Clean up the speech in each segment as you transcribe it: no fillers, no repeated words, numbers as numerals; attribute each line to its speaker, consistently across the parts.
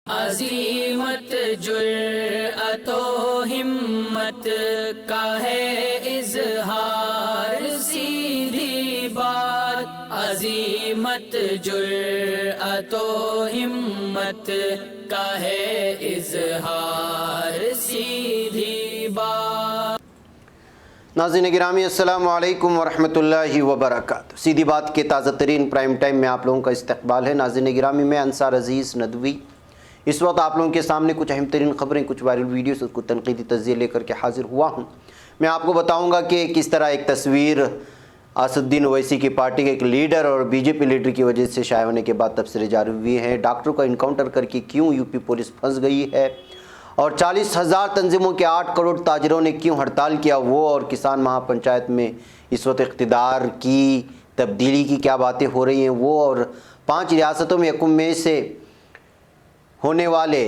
Speaker 1: عزیمت جرأت و ہمت کا ہے اظہار، سیدھی بات عزیمت جرأت و ہمت کا ہے اظہار، سیدھی بات۔
Speaker 2: ناظرین گرامی السلام علیکم ورحمۃ اللہ وبرکاتہ۔ سیدھی بات کے تازہ ترین پرائم ٹائم میں آپ لوگوں کا استقبال ہے۔ ناظرین گرامی میں انصار عزیز ندوی اس وقت آپ لوگوں کے سامنے کچھ اہم ترین خبریں، کچھ وائرل ویڈیوز اور کچھ تنقیدی تجزیے لے کر کے حاضر ہوا ہوں۔ میں آپ کو بتاؤں گا کہ کس طرح ایک تصویر اسد الدین اویسی کی پارٹی کے ایک لیڈر اور بی جے پی لیڈر کی وجہ سے شائع ہونے کے بعد تبصرے جاری ہوئے ہیں۔ ڈاکٹروں کا انکاؤنٹر کر کے کیوں یو پی پولیس پھنس گئی ہے، اور 40,000 تنظیموں کے 8 کروڑ تاجروں نے کیوں ہڑتال کیا، وہ اور کسان مہا پنچایت میں اس وقت اقتدار کی تبدیلی کی کیا باتیں ہو رہی ہیں، وہ اور 5 ریاستوں میں 1 مئی سے ہونے والے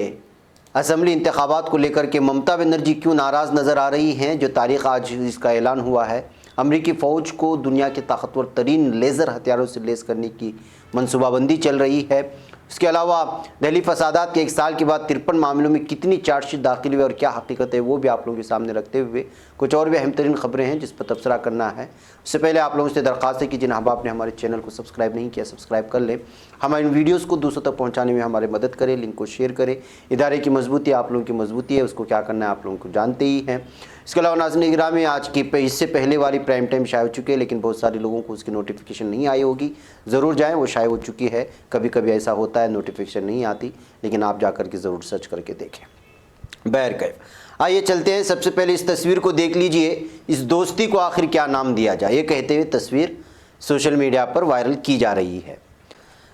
Speaker 2: اسمبلی انتخابات کو لے کر کے ممتا بنرجی کیوں ناراض نظر آ رہی ہیں، جو تاریخ آج اس کا اعلان ہوا ہے۔ امریکی فوج کو دنیا کے طاقتور ترین لیزر ہتھیاروں سے لیس کرنے کی منصوبہ بندی چل رہی ہے۔ اس کے علاوہ دہلی فسادات کے 1 سال کے بعد 53 معاملوں میں کتنی چارج شیٹ داخل ہوئی اور کیا حقیقت ہے، وہ بھی آپ لوگوں کے سامنے رکھتے ہوئے کچھ اور بھی اہم ترین خبریں ہیں جس پر تبصرہ کرنا ہے۔ اس سے پہلے آپ لوگوں سے درخواست ہے کہ جن احباب نے ہمارے چینل کو سبسکرائب نہیں کیا سبسکرائب کر لیں، ہمارے ان ویڈیوز کو دوسروں تک پہنچانے میں ہماری مدد کریں، لنک کو شیئر کریں۔ ادارے کی مضبوطی آپ لوگوں کی مضبوطی ہے، اس کو کیا کرنا ہے آپ لوگوں کو جانتے ہی ہیں۔ اس کے علاوہ ناظرین گرامی آج کی اس سے پہلے والی پرائم ٹائم شائع ہو چکی ہے، لیکن بہت سارے لوگوں کو اس کی نوٹیفیکیشن نہیں آئی ہوگی، ضرور جائیں، وہ شائع ہو چکی ہے۔ کبھی کبھی ایسا ہوتا ہے نوٹیفیکیشن نہیں آتی، لیکن آپ جا کر کے ضرور سرچ کر کے دیکھیں۔ بہرکیف آئیے چلتے ہیں، سب سے پہلے اس تصویر کو دیکھ لیجئے، اس دوستی کو آخر کیا نام دیا جائے، یہ کہتے ہوئے تصویر سوشل میڈیا پر وائرل کی جا رہی ہے۔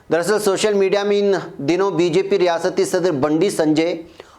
Speaker 2: دراصل سوشل میڈیا میں ان دنوں بی جے پی ریاستی صدر بنڈی سنجے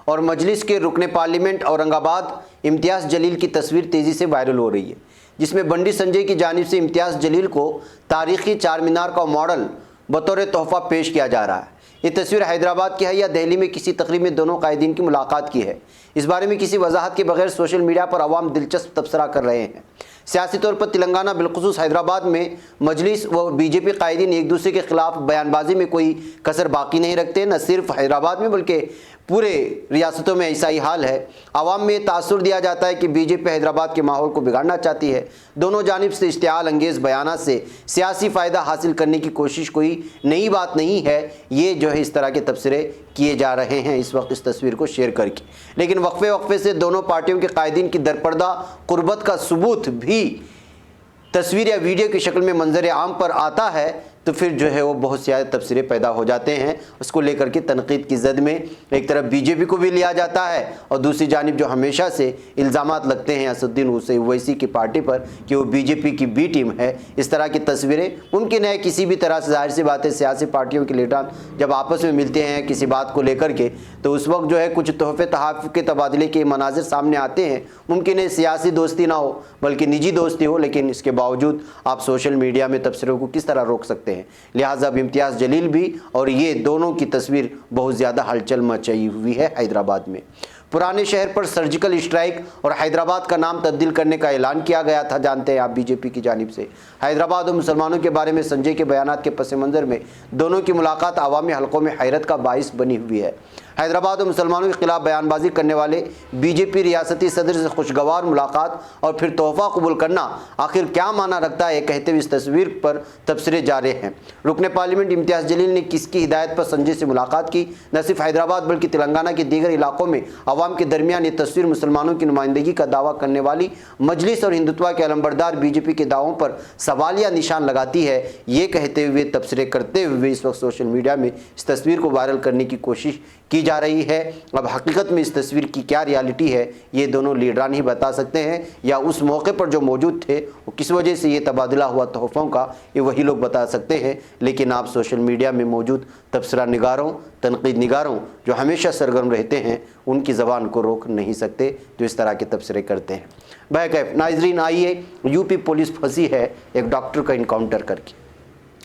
Speaker 2: اور مجلس کے رکن پارلیمنٹ اورنگ آباد امتیاز جلیل کی تصویر تیزی سے وائرل ہو رہی ہے، جس میں بنڈی سنجے کی جانب سے امتیاز جلیل کو تاریخی چار مینار کا ماڈل بطور تحفہ پیش کیا جا رہا ہے۔ یہ تصویر حیدرآباد کی ہے یا دہلی میں کسی تقریب میں دونوں قائدین کی ملاقات کی ہے، اس بارے میں کسی وضاحت کے بغیر سوشل میڈیا پر عوام دلچسپ تبصرہ کر رہے ہیں۔ سیاسی طور پر تلنگانہ بالخصوص حیدرآباد میں مجلس و بی جے پی قائدین ایک دوسرے کے خلاف بیان بازی میں کوئی کسر باقی نہیں رکھتے، نہ صرف حیدرآباد میں بلکہ پورے ریاستوں میں ایسا ہی حال ہے۔ عوام میں تاثر دیا جاتا ہے کہ بی جے پی حیدرآباد کے ماحول کو بگاڑنا چاہتی ہے، دونوں جانب سے اشتعال انگیز بیانات سے سیاسی فائدہ حاصل کرنے کی کوشش کوئی نئی بات نہیں ہے۔ یہ جو ہے اس طرح کے تبصرے کیے جا رہے ہیں اس وقت اس تصویر کو شیئر کر کے، لیکن وقفے سے دونوں پارٹیوں کے قائدین کی درپردہ قربت کا ثبوت بھی تصویر یا ویڈیو کی شکل میں منظر عام پر آتا ہے، تو پھر جو ہے وہ بہت زیادہ تبصرے پیدا ہو جاتے ہیں۔ اس کو لے کر کے تنقید کی زد میں ایک طرف بی جے پی کو بھی لیا جاتا ہے، اور دوسری جانب جو ہمیشہ سے الزامات لگتے ہیں اسد الدین اویسی کی پارٹی پر کہ وہ بی جے پی کی بی ٹیم ہے، اس طرح کی تصویریں ممکن ہے کسی بھی طرح سے، ظاہر سی بات ہے سیاسی پارٹیوں کے لیڈران جب آپس میں ملتے ہیں کسی بات کو لے کر کے، تو اس وقت جو ہے کچھ تحفے تحائف کے تبادلے کے مناظر سامنے آتے ہیں۔ ممکن ہے سیاسی دوستی نہ ہو بلکہ نجی دوستی ہو، لیکن اس کے باوجود آپ سوشل میڈیا میں تبصروں کو کس طرح روک سکتے ہیں؟ لہٰذا اب امتیاز جلیل بھی اور یہ دونوں کی تصویر بہت زیادہ ہلچل مچائی ہوئی ہے حیدرآباد میں۔ پرانے شہر پر سرجیکل اسٹرائیک اور حیدرآباد کا نام تبدیل کرنے کا اعلان کیا گیا تھا، جانتے ہیں آپ بی جے پی کی جانب سے۔ حیدرآباد اور مسلمانوں کے بارے میں سنجے کے بیانات کے پس منظر میں دونوں کی ملاقات عوامی حلقوں میں حیرت کا باعث بنی ہوئی ہے۔ حیدرآباد اور مسلمانوں کے خلاف بیان بازی کرنے والے بی جے پی ریاستی صدر سے خوشگوار ملاقات اور پھر تحفہ قبول کرنا آخر کیا معنی رکھتا ہے، کہتے ہوئے اس تصویر پر تبصرے جاری ہیں۔ رکن پارلیمنٹ امتیاز جلیل نے کس کی ہدایت پر سنجے سے ملاقات کی؟ نہ صرف حیدرآباد بلکہ تلنگانہ کے دیگر علاقوں میں عوام کے درمیان یہ تصویر مسلمانوں کی نمائندگی کا دعویٰ کرنے والی مجلس اور ہندوتوا کے علمبردار بی جے پی کے دعووں پر سوالیہ نشان لگاتی ہے۔ یہ کہتے ہوئے تبصرے کرتے ہوئے اس وقت سوشل میڈیا میں اس تصویر کو وائرل کرنے کی کوشش کی جا رہی ہے۔ اب حقیقت میں اس تصویر کی کیا ریالٹی ہے یہ دونوں لیڈران ہی بتا سکتے ہیں، یا اس موقع پر جو موجود تھے وہ کس وجہ سے یہ تبادلہ ہوا تحفوں کا، یہ وہی لوگ بتا سکتے ہیں۔ لیکن آپ سوشل میڈیا میں موجود تبصرہ نگاروں، تنقید نگاروں جو ہمیشہ سرگرم رہتے ہیں، ان کی زبان کو روک نہیں سکتے جو اس طرح کے تبصرے کرتے ہیں۔ بہرکیف ناظرین آئیے، یو پی پولیس پھنسی ہے ایک ڈاکٹر کا انکاؤنٹر کر کے۔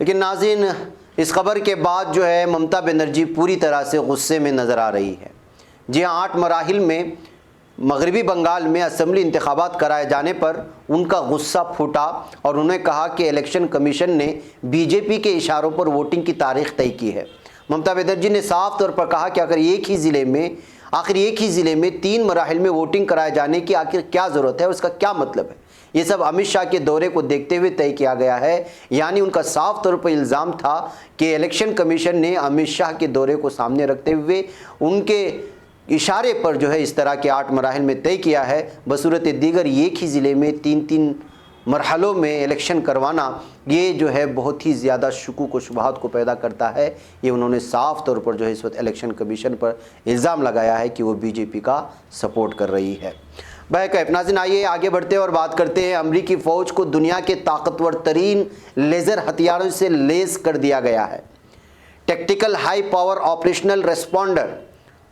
Speaker 2: لیکن ناظرین اس خبر کے بعد جو ہے ممتا بنرجی پوری طرح سے غصے میں نظر آ رہی ہے۔ جی ہاں، 8 مراحل میں مغربی بنگال میں اسمبلی انتخابات کرائے جانے پر ان کا غصہ پھوٹا اور انہوں نے کہا کہ الیکشن کمیشن نے بی جے پی کے اشاروں پر ووٹنگ کی تاریخ طے کی ہے۔ ممتا بنرجی نے صاف طور پر کہا کہ آخر ایک ہی ضلع میں 3 مراحل میں ووٹنگ کرائے جانے کی آخر کیا ضرورت ہے، اس کا کیا مطلب ہے۔ یہ سب امت شاہ کے دورے کو دیکھتے ہوئے طے کیا گیا ہے، یعنی ان کا صاف طور پر الزام تھا کہ الیکشن کمیشن نے امت شاہ کے دورے کو سامنے رکھتے ہوئے ان کے اشارے پر جو ہے اس طرح کے 8 مراحل میں طے کیا ہے۔ بصورت دیگر ایک ہی ضلع میں 3 مرحلوں میں الیکشن کروانا یہ جو ہے بہت ہی زیادہ شکوک و شبہات کو پیدا کرتا ہے۔ یہ انہوں نے صاف طور پر جو ہے اس وقت الیکشن کمیشن پر الزام لگایا ہے کہ وہ بی جے پی کا سپورٹ کر رہی ہے۔ بہرکیف ناظرین، آئیے آگے بڑھتے ہیں اور بات کرتے ہیں۔ امریکی فوج کو دنیا کے طاقتور ترین لیزر ہتھیاروں سے لیس کر دیا گیا ہے۔ Tactical high power operational responder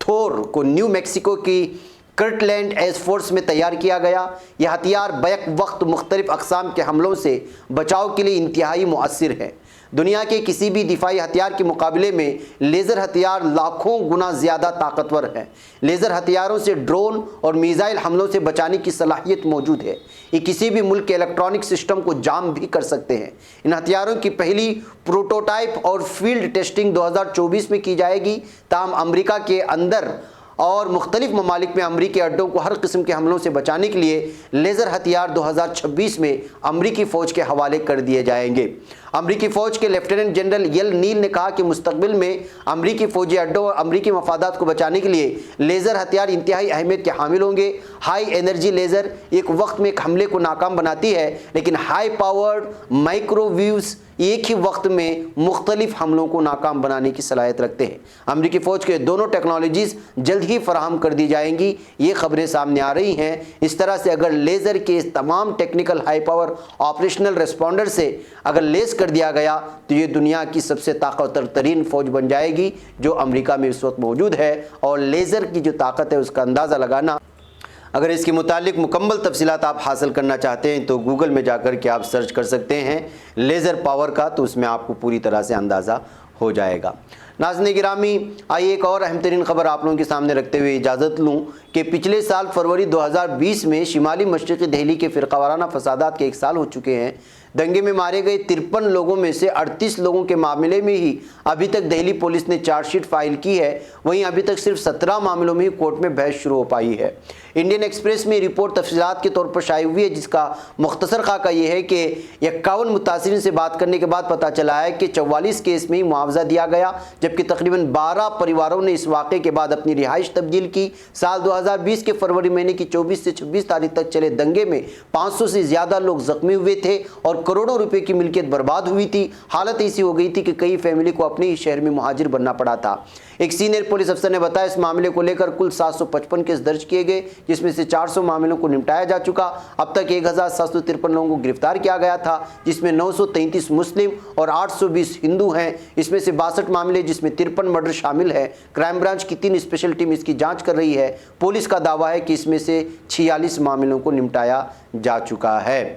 Speaker 2: Thor کو نیو میکسیکو کی کرٹلینڈ ایئر فورس میں تیار کیا گیا۔ یہ ہتھیار بیک وقت مختلف اقسام کے حملوں سے بچاؤ کے لیے انتہائی مؤثر ہے۔ دنیا کے کسی بھی دفاعی ہتھیار کے مقابلے میں لیزر ہتھیار لاکھوں گنا زیادہ طاقتور ہے۔ لیزر ہتھیاروں سے ڈرون اور میزائل حملوں سے بچانے کی صلاحیت موجود ہے۔ یہ کسی بھی ملک کے الیکٹرانک سسٹم کو جام بھی کر سکتے ہیں۔ ان ہتھیاروں کی پہلی پروٹوٹائپ اور فیلڈ ٹیسٹنگ 2024 میں کی جائے گی۔ تاہم امریکہ کے اندر اور مختلف ممالک میں امریکی اڈوں کو ہر قسم کے حملوں سے بچانے کے لیے لیزر ہتھیار 2026 میں امریکی فوج کے حوالے کر دیے جائیں گے۔ امریکی فوج کے لیفٹیننٹ جنرل یل نیل نے کہا کہ مستقبل میں امریکی فوجی اڈوں اور امریکی مفادات کو بچانے کے لیے لیزر ہتھیار انتہائی اہمیت کے حامل ہوں گے۔ ہائی انرجی لیزر ایک وقت میں ایک حملے کو ناکام بناتی ہے، لیکن ہائی پاورڈ مائکرو ویوز ایک ہی وقت میں مختلف حملوں کو ناکام بنانے کی صلاحیت رکھتے ہیں۔ امریکی فوج کے دونوں ٹیکنالوجیز جلد ہی فراہم کر دی جائیں گی، یہ خبریں سامنے آ رہی ہیں۔ اس طرح سے اگر لیزر کے تمام ٹیکنیکل ہائی پاور آپریشنل ریسپونڈر سے اگر لیس کر دیا گیا تو یہ دنیا کی سب سے طاقتور ترین فوج بن جائے گی جو امریکہ میں اس وقت موجود ہے۔ اور لیزر کی جو طاقت ہے اس کا اندازہ لگانا، اگر اس کے متعلق مکمل تفصیلات آپ حاصل کرنا چاہتے ہیں تو گوگل میں جا کر کے آپ سرچ کر سکتے ہیں لیزر پاور کا، تو اس میں آپ کو پوری طرح سے اندازہ ہو جائے گا۔ ناظرین گرامی، آئیے ایک اور اہم ترین خبر آپ لوگوں کے سامنے رکھتے ہوئے اجازت لوں کہ پچھلے سال فروری 2020 میں شمالی مشرقی دہلی کے فرقہ وارانہ فسادات کے 1 سال ہو چکے ہیں۔ دنگے میں مارے گئے 53 لوگوں میں سے 38 لوگوں کے معاملے میں ہی ابھی تک دہلی پولیس نے چارج شیٹ فائل کی ہے، وہیں ابھی تک صرف 17 معاملوں میں ہی کورٹ میں بحث شروع ہو پائی ہے۔ انڈین ایکسپریس میں رپورٹ تفصیلات کے طور پر شائع ہوئی ہے، جس کا مختصر خاکہ یہ ہے کہ 51 متاثرین سے بات کرنے کے بعد پتہ چلا ہے کہ 44 کیس میں ہی معاوضہ دیا گیا، جبکہ تقریباً 12 پریواروں نے اس واقعے کے بعد اپنی رہائش تبدیل کی۔ سال 2020 کے فروری مہینے کی 24 سے 26 تاریخ تک چلے دنگے میں 500 سے زیادہ لوگ زخمی ہوئے تھے اور کروڑوں روپے کی ملکیت برباد ہوئی تھی۔ حالت ایسی ہو گئی تھی کہ کئی فیملی کو اپنے ہی شہر میں مہاجر بننا پڑا تھا۔ ایک سینئر پولیس افسر نے بتایا اس معاملے کو لے کر کل 755 کیس درج کیے گئے، جس میں سے 400 معاملوں کو نمٹایا جا چکا۔ اب تک 1753 لوگوں کو گرفتار کیا گیا تھا، جس میں 933 مسلم اور 820 ہندو ہیں۔ اس میں سے 62 معاملے جس میں 53 مرڈر شامل ہے۔ کرائم برانچ کی 3 اسپیشل ٹیم اس کی جانچ کر رہی ہے۔ پولیس کا دعویٰ ہے کہ اس میں سے 46 معاملوں کو نمٹایا جا چکا ہے۔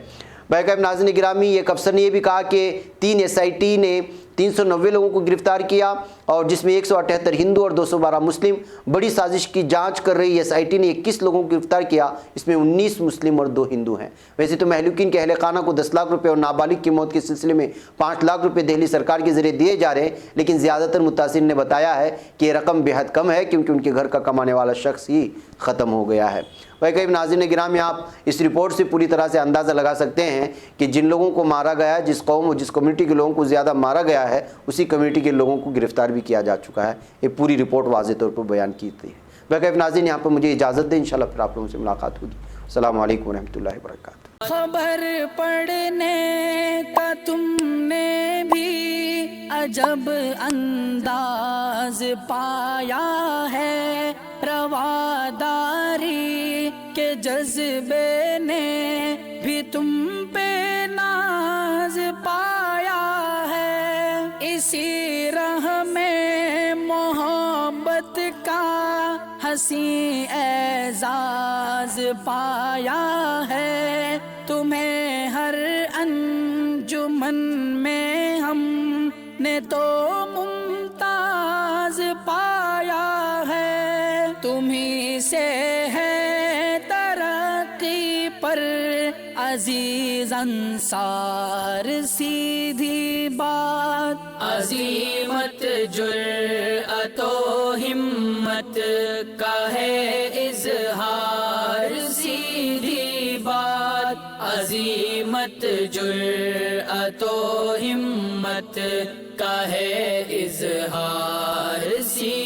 Speaker 2: بہرکیف ناظرین گرامی، ایک افسر نے یہ بھی کہا کہ 3 SIT نے 390 لوگوں کو گرفتار کیا اور جس میں 178 ہندو اور 212 مسلم۔ بڑی سازش کی جانچ کر رہی SIT نے 21 لوگوں کو گرفتار کیا، اس میں 19 مسلم اور 2 ہندو ہیں۔ ویسے تو مہلوکین کے اہل خانہ کو 10 لاکھ روپے اور نابالغ کی موت کے سلسلے میں 5 لاکھ روپے دہلی سرکار کے ذریعے دیے جا رہے ہیں، لیکن زیادہ تر متاثرین نے بتایا ہے کہ یہ رقم بے حد کم ہے کیونکہ ان کے گھر کا کمانے والا شخص ہی ختم ہو گیا ہے۔ بہرکیف ناظرین گرامی، آپ اس رپورٹ سے پوری طرح سے اندازہ لگا سکتے ہیں کہ جن لوگوں کو مارا گیا ہے، جس قوم اور جس کمیونٹی کے لوگوں کو زیادہ مارا گیا ہے، اسی کمیونٹی کے لوگوں کو گرفتار بھی کیا جا چکا ہے۔ یہ پوری رپورٹ واضح طور پر بیان کی تھی۔ بہرکیف ناظرین، یہاں پر مجھے اجازت دیں، انشاءاللہ پھر آپ لوگوں سے ملاقات ہوگی۔ السلام علیکم ورحمۃ اللہ وبرکاتہ۔
Speaker 1: خبر پڑھنے کا تم نے بھی عجب انداز پایا ہے، رواداری کے جذبے نے بھی تم پہ ناز پایا ہے، اسی راہ میں محبت کا حسین اعزاز پایا ہے، تمہیں ہر انجمن میں ہم نے تو ممتاز پایا ہے، تمہیں سے ہے ترقی پر عزیز انصار سیدھی بات، عظیمت جرأت و ہمت کا ہے اظہار سیدھی بات، عظیمت جرأت و ہمت کا ہے اظہار سیدھی